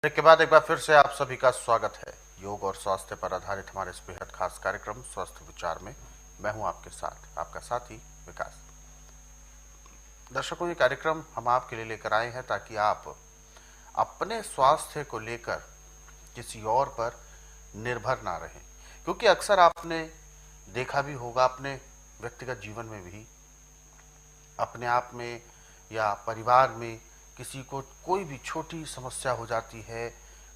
के बाद एक बार फिर से आप सभी का स्वागत है योग और स्वास्थ्य पर आधारित हमारे इस बेहद खास कार्यक्रम स्वस्थ विचार में। मैं हूं आपके साथ आपका साथी विकास। दर्शकों, ये कार्यक्रम हम आपके लिए लेकर आए हैं ताकि आप अपने स्वास्थ्य को लेकर किसी और पर निर्भर ना रहें, क्योंकि अक्सर आपने देखा भी होगा अपने व्यक्तिगत जीवन में भी, अपने आप में या परिवार में किसी को कोई भी छोटी समस्या हो जाती है,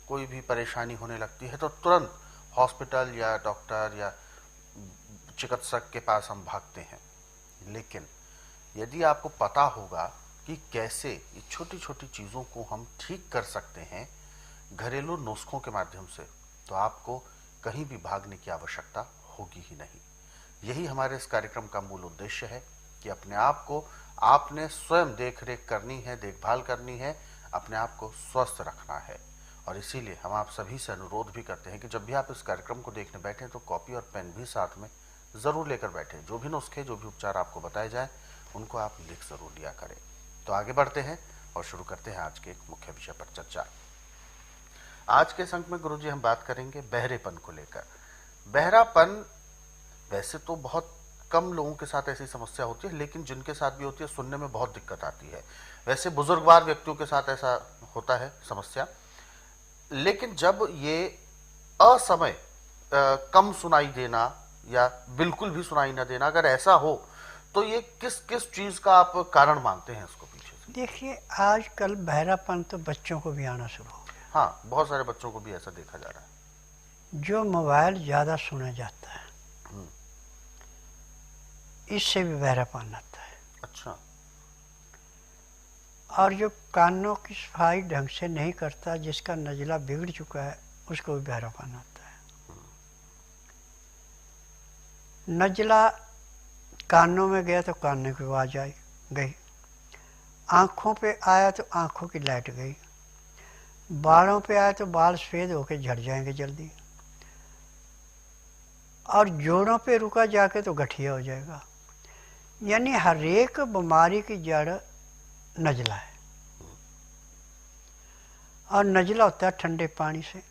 कोई भी परेशानी होने लगती है तो तुरंत हॉस्पिटल या डॉक्टर या चिकित्सक के पास हम भागते हैं। लेकिन यदि आपको पता होगा कि कैसे ये छोटी छोटी चीज़ों को हम ठीक कर सकते हैं घरेलू नुस्खों के माध्यम से, तो आपको कहीं भी भागने की आवश्यकता होगी ही नहीं। यही हमारे इस कार्यक्रम का मूल उद्देश्य है कि अपने आप को आपने स्वयं देख रेख करनी है, देखभाल करनी है, अपने आप को स्वस्थ रखना है। और इसीलिए हम आप सभी से अनुरोध भी करते हैं कि जब भी आप इस कार्यक्रम को देखने बैठें तो कॉपी और पेन भी साथ में ज़रूर लेकर बैठें। जो भी नुस्खे, जो भी उपचार आपको बताए जाए उनको आप लिख ज़रूर लिया करें। तो आगे बढ़ते हैं और शुरू करते हैं आज के एक मुख्य विषय पर चर्चा। आज के इस अंक में गुरुजी हम बात करेंगे बहरेपन को लेकर। बहरापन वैसे तो बहुत कम लोगों के साथ ऐसी समस्या होती है, लेकिन जिनके साथ भी होती है सुनने में बहुत दिक्कत आती है। वैसे बुजुर्गवार व्यक्तियों के साथ ऐसा होता है समस्या, लेकिन जब ये असमय कम सुनाई देना या बिल्कुल भी सुनाई ना देना, अगर ऐसा हो तो ये किस किस चीज का आप कारण मानते हैं इसको पीछे से? देखिए, आजकल बहरापन तो बच्चों को भी आना शुरू हो गया। हाँ, बहुत सारे बच्चों को भी ऐसा देखा जा रहा है। जो मोबाइल ज़्यादा सुना जाता है इससे भी बहरापन आता है। अच्छा। और जो कानों की सफाई ढंग से नहीं करता, जिसका नजला बिगड़ चुका है, उसको भी बहरापन आता है। नजला कानों में गया तो कानों की आवाज़ आई गई, आँखों पे आया तो आँखों की लाइट गई, बालों पे आया तो बाल सफ़ेद होकर झड़ जाएंगे जल्दी, और जोड़ों पे रुका जाके तो गठिया हो जाएगा। यानी हर एक बीमारी की जड़ नजला है। और नजला होता है ठंडे पानी से,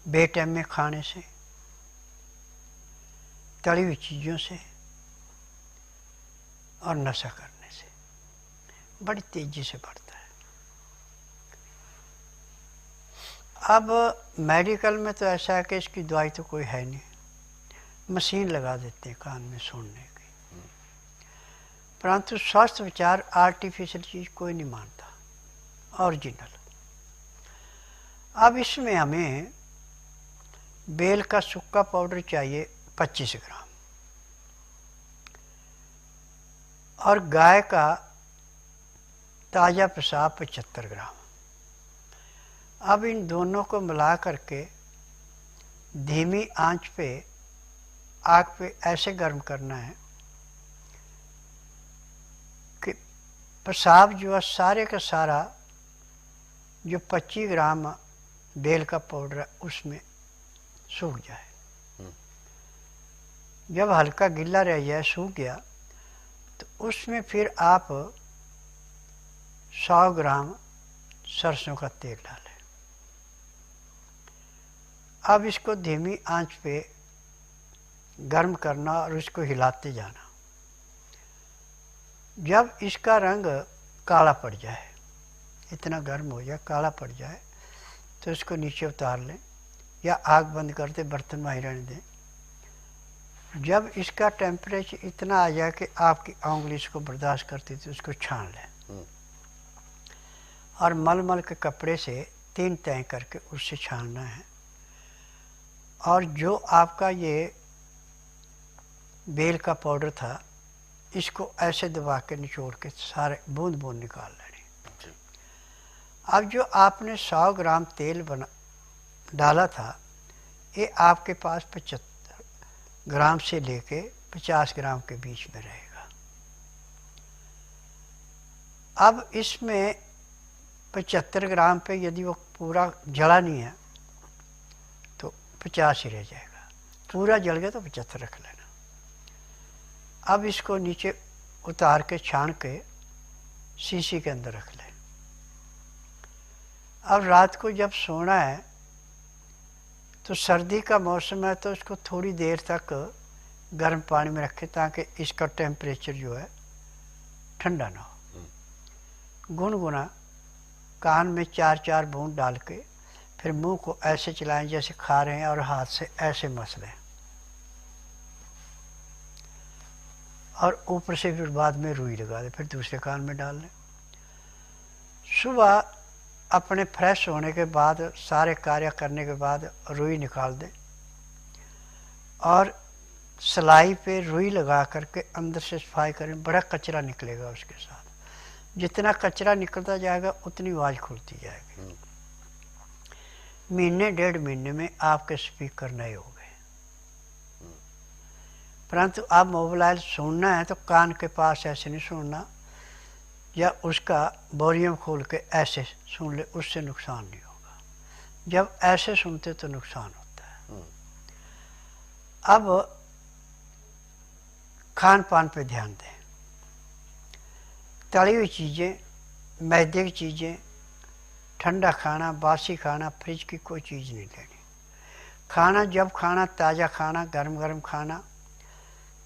बेटाइम में खाने से, तली हुई चीज़ों से और नशा करने से बड़ी तेज़ी से बढ़ता है। अब मेडिकल में तो ऐसा है कि इसकी दवाई तो कोई है नहीं, मशीन लगा देते हैं कान में सुनने की। परंतु स्वास्थ्य विचार आर्टिफिशियल चीज़ कोई नहीं मानता, ओरिजिनल। अब इसमें हमें बेल का सूखा पाउडर चाहिए 25 ग्राम और गाय का ताज़ा पेशाब 75 ग्राम। अब इन दोनों को मिला करके धीमी आंच पे आग पे ऐसे गर्म करना है कि पेशाब जो है सारे का सारा जो 25 ग्राम बेल का पाउडर है उसमें सूख जाए। जब हल्का गीला रह जाए, सूख गया, तो उसमें फिर आप 100 ग्राम सरसों का तेल डालें। अब इसको धीमी आंच पे गर्म करना और इसको हिलाते जाना। जब इसका रंग काला पड़ जाए, इतना गर्म हो जाए, काला पड़ जाए, तो इसको नीचे उतार लें या आग बंद कर दे, बर्तन में ही रहने दें। जब इसका टेम्परेचर इतना आ जाए कि आपकी उंगली इसको बर्दाश्त करती थी, उसको छान लें और मलमल के कपड़े से 3 तय करके उससे छानना है। और जो आपका ये बेल का पाउडर था, इसको ऐसे दबा के निचोड़ के सारे बूंद बूंद निकाल लेनी। अब जो आपने 100 ग्राम तेल डाला था, ये आपके पास 75 ग्राम से लेके 50 ग्राम के बीच में रहेगा। अब इसमें 75 ग्राम पे यदि वो पूरा जला नहीं है तो 50 ही रह जाएगा, पूरा जल गया तो 75 रख लेना। अब इसको नीचे उतार के छान के शीशी के अंदर रख लें। अब रात को जब सोना है तो सर्दी का मौसम है तो इसको थोड़ी देर तक गर्म पानी में रखें ताकि इसका टेम्परेचर जो है ठंडा ना हो। गुनगुना कान में 4-4 बूंद डाल के फिर मुंह को ऐसे चलाएं जैसे खा रहे हैं और हाथ से ऐसे मस लें और ऊपर से फिर बाद में रुई लगा दें, फिर दूसरे कान में डाल लें। सुबह अपने फ्रेश होने के बाद सारे कार्य करने के बाद रुई निकाल दें और सिलाई पे रुई लगा करके अंदर से सफाई करें। बड़ा कचरा निकलेगा उसके साथ, जितना कचरा निकलता जाएगा उतनी आवाज़ खुलती जाएगी। महीने 1.5 महीने में आपके स्पीकर नए हो गए। परंतु आप मोबाइल सुनना है तो कान के पास ऐसे नहीं सुनना, या उसका वॉल्यूम खोल के ऐसे सुन ले, उससे नुकसान नहीं होगा। जब ऐसे सुनते तो नुकसान होता है। अब खान पान पे ध्यान दें। तली हुई चीज़ें, मैदे की चीज़ें, ठंडा खाना, बासी खाना, फ्रिज की कोई चीज़ नहीं लेनी। खाना जब खाना ताज़ा खाना, गर्म गर्म खाना।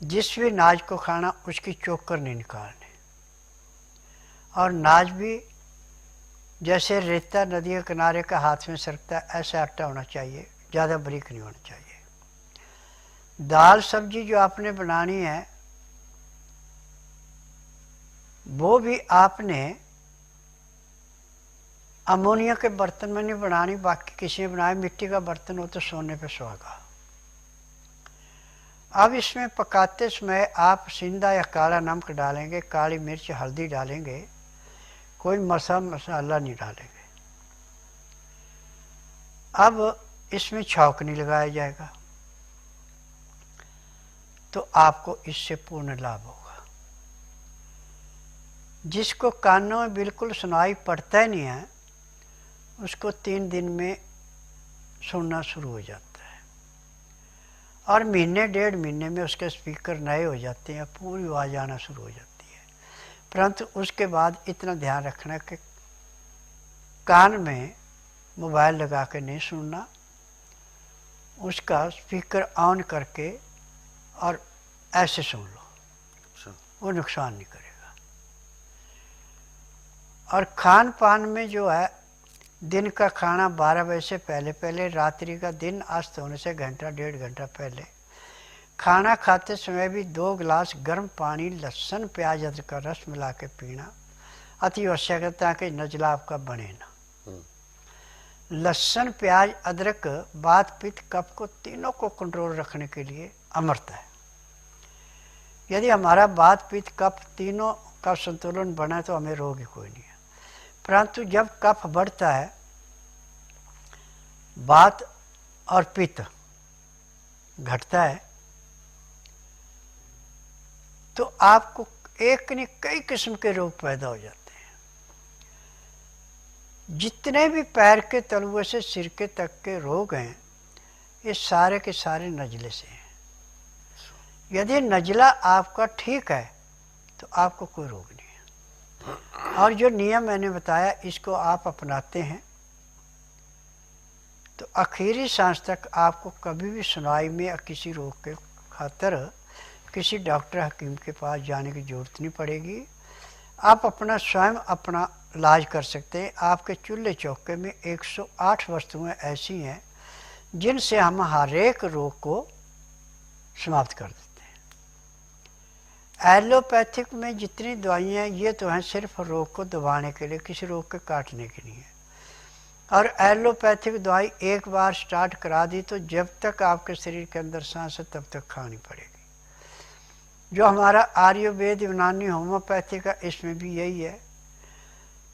जिस भी नाज को खाना उसकी चोकर नहीं निकालनी। और नाज भी जैसे रेता नदी के किनारे का हाथ में सरकता है ऐसा आटा होना चाहिए, ज़्यादा बारीक नहीं होना चाहिए। दाल सब्जी जो आपने बनानी है वो भी आपने अमोनिया के बर्तन में नहीं बनानी, बाकी किसी ने बनाया मिट्टी का बर्तन हो तो सोने पे सुहागा। अब इसमें पकाते समय आप सिंधा या काला नमक डालेंगे, काली मिर्च हल्दी डालेंगे, कोई मसाला नहीं डालेंगे। अब इसमें छौंक नहीं लगाया जाएगा तो आपको इससे पूर्ण लाभ होगा। जिसको कानों में बिल्कुल सुनाई पड़ता ही नहीं है उसको 3 दिन में सुनना शुरू हो जाता है और महीने 1.5 महीने में उसके स्पीकर नए हो जाते हैं, पूरी आवाज़ आना शुरू हो जाती है। परंतु उसके बाद इतना ध्यान रखना कि कान में मोबाइल लगा के नहीं सुनना, उसका स्पीकर ऑन करके और ऐसे सुन लो, वो नुकसान नहीं करेगा। और खान पान में जो है दिन का खाना 12 बजे से पहले पहले, रात्रि का दिन अस्त होने से घंटा 1.5 घंटा पहले। खाना खाते समय भी 2 गिलास गर्म पानी, लहसुन प्याज अदरक का रस मिला के पीना अति आवश्यक है ताकि नजला आपका बने ना। लहसुन प्याज अदरक वात पित्त कफ को तीनों को कंट्रोल रखने के लिए अमृत है। यदि हमारा वात पित्त कफ तीनों का संतुलन बना है तो हमें रोग ही कोई नहीं है। परंतु जब कफ बढ़ता है, वात और पित्त घटता है तो आपको एक नहीं कई किस्म के रोग पैदा हो जाते हैं। जितने भी पैर के तलुए से सिर के तक के रोग हैं ये सारे के सारे नजले से हैं। यदि नजला आपका ठीक है तो आपको कोई रोग नहीं है। और जो नियम मैंने बताया इसको आप अपनाते हैं तो आखिरी सांस तक आपको कभी भी सुनाई में किसी रोग के खातिर किसी डॉक्टर हकीम के पास जाने की ज़रूरत नहीं पड़ेगी। आप अपना स्वयं अपना इलाज कर सकते हैं। आपके चूल्हे चौके में 108 वस्तुएं ऐसी हैं जिनसे हम हर एक रोग को समाप्त कर देते हैं। एलोपैथिक में जितनी दवाइयाँ हैं ये तो हैं सिर्फ रोग को दबाने के लिए, किसी रोग के काटने के लिए। और एलोपैथिक दवाई एक बार स्टार्ट करा दी तो जब तक आपके शरीर के अंदर सांस है तब तक खानी पड़ेगी। जो हमारा आयुर्वेद यूनानी होम्योपैथी का इसमें भी यही है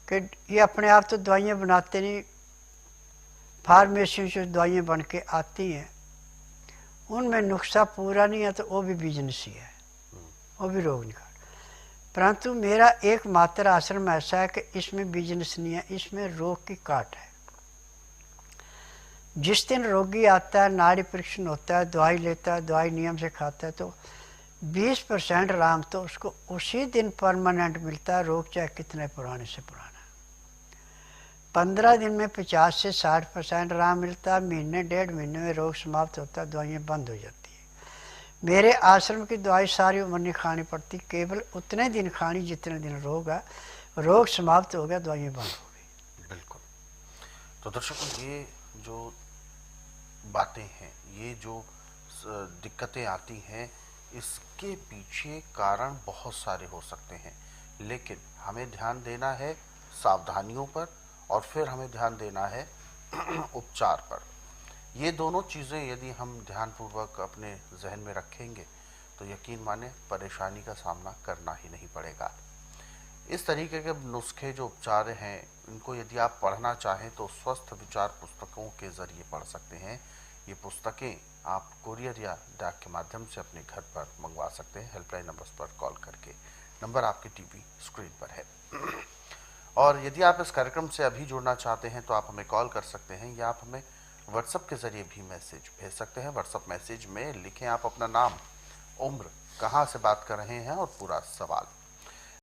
कि ये अपने आप तो दवाइयाँ बनाते नहीं, फार्मेसी से दवाइयाँ बन के आती हैं, उनमें नुस्खा पूरा नहीं है तो वो भी बिजनेस ही है, वो भी रोग निकाल। परंतु मेरा एकमात्र आश्रम ऐसा है कि इसमें बिजनेस नहीं है, इसमें रोग की काट है। जिस दिन रोगी आता है, नाड़ी परीक्षण होता है, दवाई लेता है, दवाई नियम से खाता है तो 20% आराम तो उसको उसी दिन परमानेंट मिलता है, रोग चाहे कितने पुराने से पुराना। 15 दिन में 50 से 60% आराम मिलता, महीने 1.5 महीने में रोग समाप्त होता, दवाइयाँ बंद हो जाती है। मेरे आश्रम की दवाई सारी उम्र नहीं खानी पड़ती, केवल उतने दिन खानी जितने दिन रोग है, रोग समाप्त हो गया, दवाइयाँ बंद हो गई। बिल्कुल। तो दर्शकों, ये जो बातें हैं, ये जो दिक्कतें आती हैं, इसके पीछे कारण बहुत सारे हो सकते हैं, लेकिन हमें ध्यान देना है सावधानियों पर और फिर हमें ध्यान देना है उपचार पर। ये दोनों चीज़ें यदि हम ध्यानपूर्वक अपने जहन में रखेंगे तो यकीन माने परेशानी का सामना करना ही नहीं पड़ेगा। इस तरीके के नुस्खे जो उपचार हैं, इनको यदि आप पढ़ना चाहें तो स्वस्थ विचार पुस्तकों के ज़रिए पढ़ सकते हैं। ये पुस्तकें आप कुरियर या डाक के माध्यम से अपने घर पर मंगवा सकते हैं, हेल्पलाइन नंबर्स पर कॉल करके। नंबर आपकी टीवी स्क्रीन पर है। और यदि आप इस कार्यक्रम से अभी जुड़ना चाहते हैं तो आप हमें कॉल कर सकते हैं या आप हमें व्हाट्सएप के ज़रिए भी मैसेज भेज सकते हैं। व्हाट्सएप मैसेज में लिखें आप अपना नाम, उम्र, कहाँ से बात कर रहे हैं और पूरा सवाल।